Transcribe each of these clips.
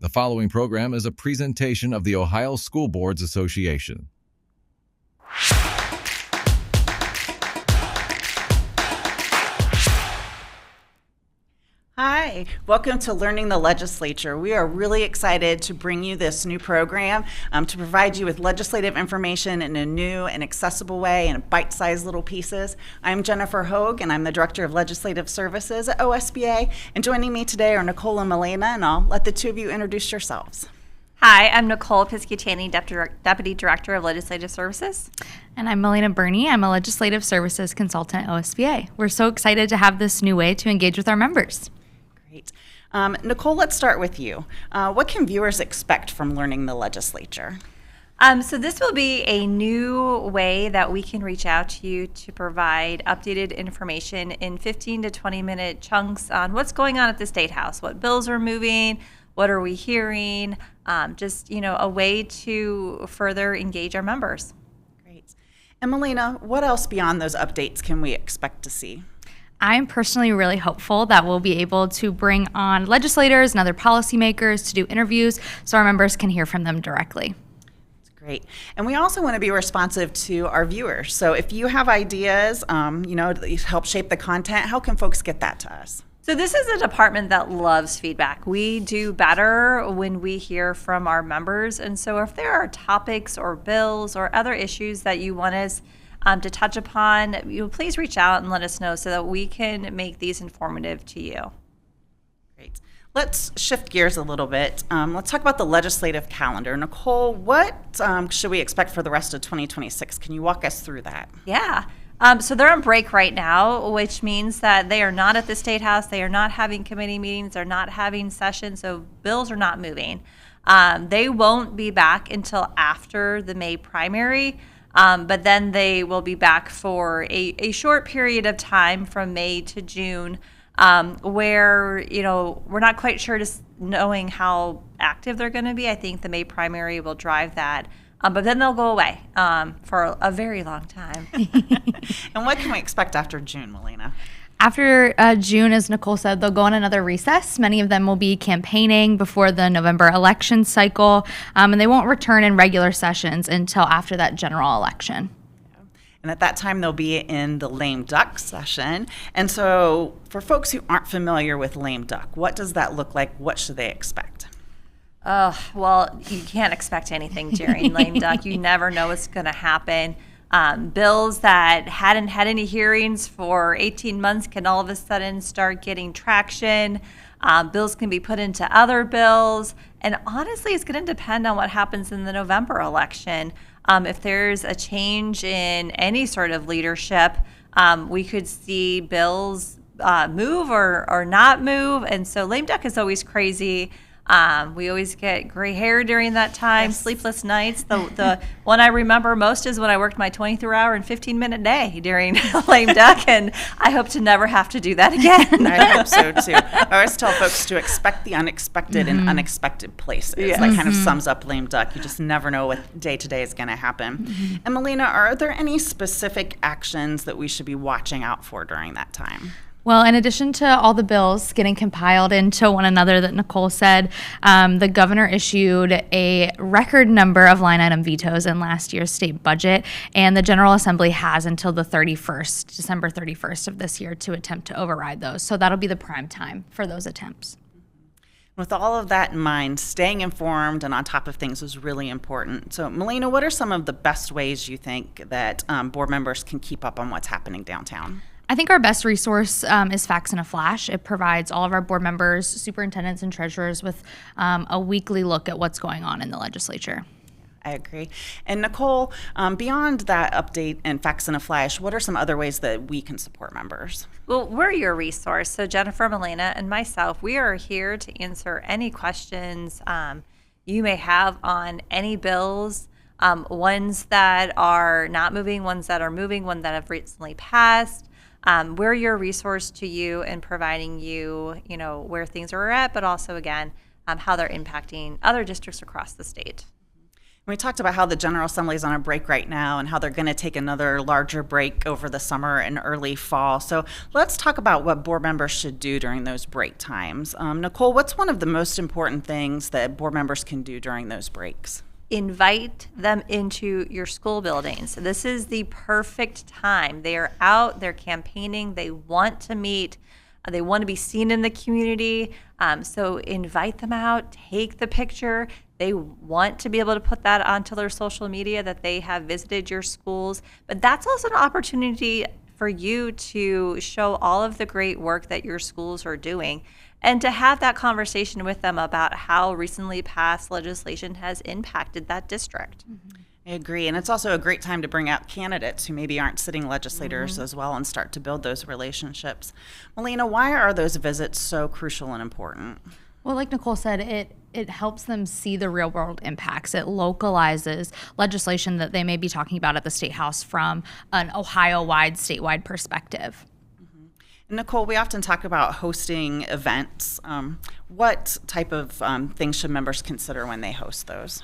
The following program is a presentation of the Ohio School Boards Association. Hi, welcome to Learning the Legislature. We are really excited to bring you this new program to provide you with legislative information in a new and accessible way in bite-sized little pieces. I'm Jennifer Hogue, and I'm the Director of Legislative Services at OSBA. And joining me today are Nicole and Milena, and I'll let the two of you introduce yourselves. Hi, I'm Nicole Piscatani, Deputy Director of Legislative Services. And I'm Milena Burney. I'm a Legislative Services Consultant at OSBA. We're so excited to have this new way to engage with our members. Great. Nicole, let's start with you. What can viewers expect from Learning the Legislature? So this will be a new way that we can reach out to you to provide updated information in 15 to 20-minute chunks on what's going on at the Statehouse, what bills are moving, what are we hearing, just, a way to further engage our members. Great. And Milena, what else beyond those updates can we expect to see? I'm personally really hopeful that we'll be able to bring on legislators and other policymakers to do interviews so our members can hear from them directly. That's great. And we also want to be responsive to our viewers. So if you have ideas, to help shape the content, how can folks get that to us? So this is a department that loves feedback. We do better when we hear from our members. And so if there are topics or bills or other issues that you want us to touch upon, please reach out and let us know so that we can make these informative to you. Great. Let's shift gears a little bit. Let's talk about the legislative calendar. Nicole, what should we expect for the rest of 2026? Can you walk us through that? Yeah. So they're on break right now, which means that they are not at the Statehouse. They are not having committee meetings. They're not having sessions. So bills are not moving. They won't be back until after the May primary. But then they will be back for a short period of time from May to June, where, we're not quite sure just knowing how active they're going to be. I think the May primary will drive that. But then they'll go away for a very long time. And what can we expect after June, Milena? After June, as Nicole said, they'll go on another recess. Many of them will be campaigning before the November election cycle, and they won't return in regular sessions until after that general election. And at that time, they'll be in the lame duck session. And so for folks who aren't familiar with lame duck, what does that look like? What should they expect? Well, you can't expect anything during lame duck. You never know what's going to happen. Bills that hadn't had any hearings for 18 months can all of a sudden start getting traction. Bills can be put into other bills. And honestly, it's going to depend on what happens in the November election. If there's a change in any sort of leadership, we could see bills move or not move. And so lame duck is always crazy. We always get gray hair during that time, yes. Sleepless nights. The one I remember most is when I worked my 23-hour and 15-minute day during lame duck, and I hope to never have to do that again. I hope so, too. I always tell folks to expect the unexpected in unexpected places. Yes. That kind of sums up lame duck. You just never know what day-to-day is going to happen. And Milena, are there any specific actions that we should be watching out for during that time? Well, in addition to all the bills getting compiled into one another that Nicole said, the governor issued a record number of line item vetoes in last year's state budget, and the General Assembly has until the December 31st of this year to attempt to override those. So that'll be the prime time for those attempts. With all of that in mind, staying informed and on top of things is really important. So, Milena, what are some of the best ways you think that board members can keep up on what's happening downtown? I think our best resource is Facts in a Flash. It provides all of our board members, superintendents, and treasurers with a weekly look at what's going on in the legislature. I agree. And Nicole, beyond that update and Facts in a Flash, what are some other ways that we can support members? Well, we're your resource. So Jennifer, Milena, and myself, we are here to answer any questions you may have on any bills, ones that are not moving, ones that are moving, ones that have recently passed. We're your resource to you in providing you, where things are at, but also, again, how they're impacting other districts across the state. We talked about how the General Assembly is on a break right now and how they're going to take another larger break over the summer and early fall. So let's talk about what board members should do during those break times. Nicole, what's one of the most important things that board members can do during those breaks? Invite them into your school buildings. This is the perfect time. They are out, they're campaigning, they want to meet, they want to be seen in the community. So invite them out, take the picture. They want to be able to put that onto their social media that they have visited your schools. But that's also an opportunity for you to show all of the great work that your schools are doing and to have that conversation with them about how recently passed legislation has impacted that district. I agree. And it's also a great time to bring out candidates who maybe aren't sitting legislators as well and start to build those relationships. Melina, why are those visits so crucial and important? Well, like Nicole said, it helps them see the real world impacts. It localizes legislation that they may be talking about at the Statehouse from an Ohio-wide, statewide perspective. Nicole, we often talk about hosting events. What type of things should members consider when they host those?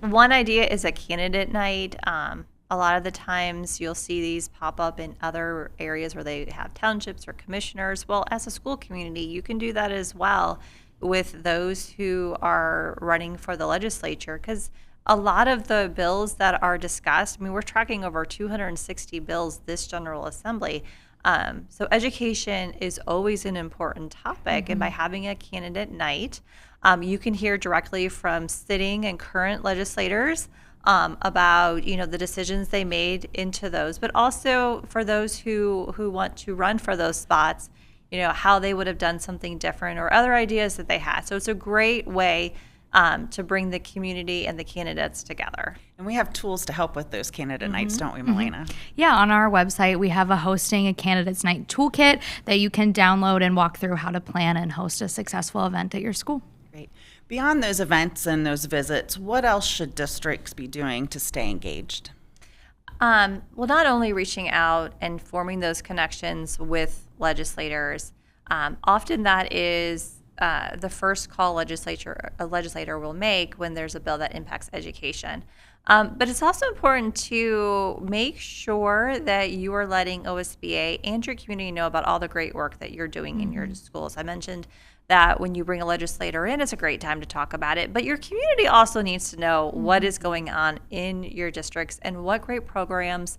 One idea is a candidate night. A lot of the times you'll see these pop up in other areas where they have townships or commissioners. Well, as a school community, you can do that as well with those who are running for the legislature, because a lot of the bills that are discussed, I mean, we're tracking over 260 bills this General Assembly. So education is always an important topic, and by having a candidate night, you can hear directly from sitting and current legislators about the decisions they made into those, but also for those who want to run for those spots, how they would have done something different or other ideas that they had. So it's a great way to bring the community and the candidates together. And we have tools to help with those candidate nights, don't we, Melina? Yeah, on our website, we have a hosting a candidates night toolkit that you can download and walk through how to plan and host a successful event at your school. Great. Beyond those events and those visits, what else should districts be doing to stay engaged? Well, not only reaching out and forming those connections with legislators, often that is the first call a legislator will make when there's a bill that impacts education. But it's also important to make sure that you are letting OSBA and your community know about all the great work that you're doing in your schools. I mentioned that when you bring a legislator in, it's a great time to talk about it. But your community also needs to know what is going on in your districts and what great programs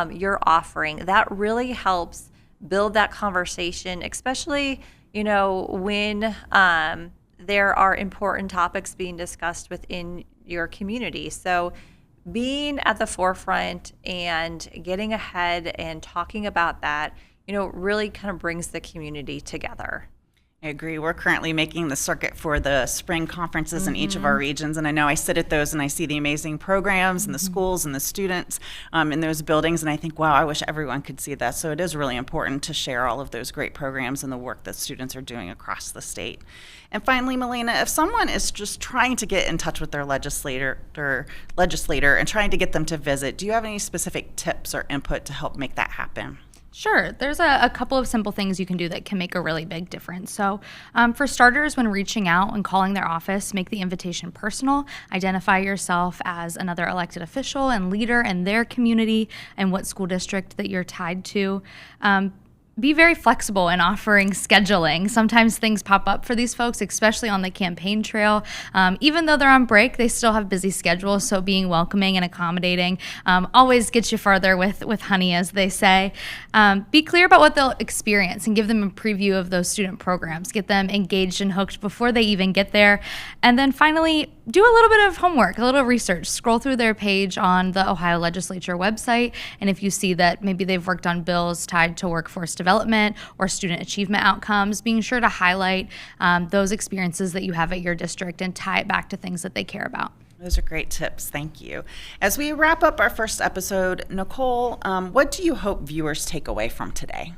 you're offering. That really helps build that conversation, especially when there are important topics being discussed within your community. So being at the forefront and getting ahead and talking about that, really kind of brings the community together. I agree. We're currently making the circuit for the spring conferences in each of our regions, and I know I sit at those and I see the amazing programs and the schools and the students in those buildings, and I think, wow, I wish everyone could see that. So it is really important to share all of those great programs and the work that students are doing across the state. And finally, Melina, if someone is just trying to get in touch with their legislator and trying to get them to visit, do you have any specific tips or input to help make that happen? Sure. There's a couple of simple things you can do that can make a really big difference. So for starters, when reaching out and calling their office, make the invitation personal. Identify yourself as another elected official and leader in their community and what school district that you're tied to. Be very flexible in offering scheduling. Sometimes things pop up for these folks, especially on the campaign trail. Even though they're on break, they still have busy schedules, so being welcoming and accommodating always gets you farther with honey, as they say. Be clear about what they'll experience and give them a preview of those student programs. Get them engaged and hooked before they even get there. And then finally, do a little bit of homework, a little research. Scroll through their page on the Ohio Legislature website, and if you see that maybe they've worked on bills tied to workforce development or student achievement outcomes, being sure to highlight those experiences that you have at your district and tie it back to things that they care about. Those are great tips. Thank you. As we wrap up our first episode, Nicole, what do you hope viewers take away from today?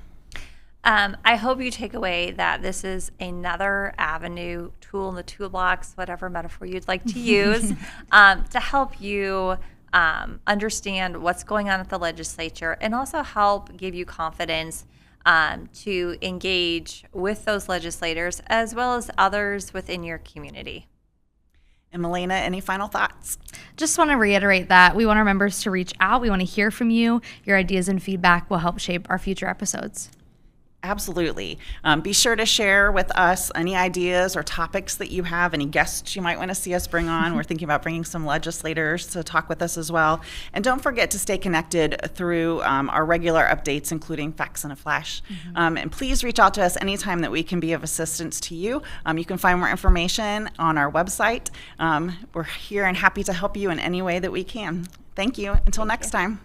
I hope you take away that this is another avenue, tool in the toolbox, whatever metaphor you'd like to use, to help you understand what's going on at the legislature and also help give you confidence to engage with those legislators as well as others within your community. And Melina, any final thoughts? Just want to reiterate that we want our members to reach out. We want to hear from you. Your ideas and feedback will help shape our future episodes. Absolutely. Be sure to share with us any ideas or topics that you have, any guests you might want to see us bring on. We're thinking about bringing some legislators to talk with us as well. And don't forget to stay connected through our regular updates, including Facts in a Flash. And please reach out to us anytime that we can be of assistance to you. You can find more information on our website. We're here and happy to help you in any way that we can. Thank you. Until next time.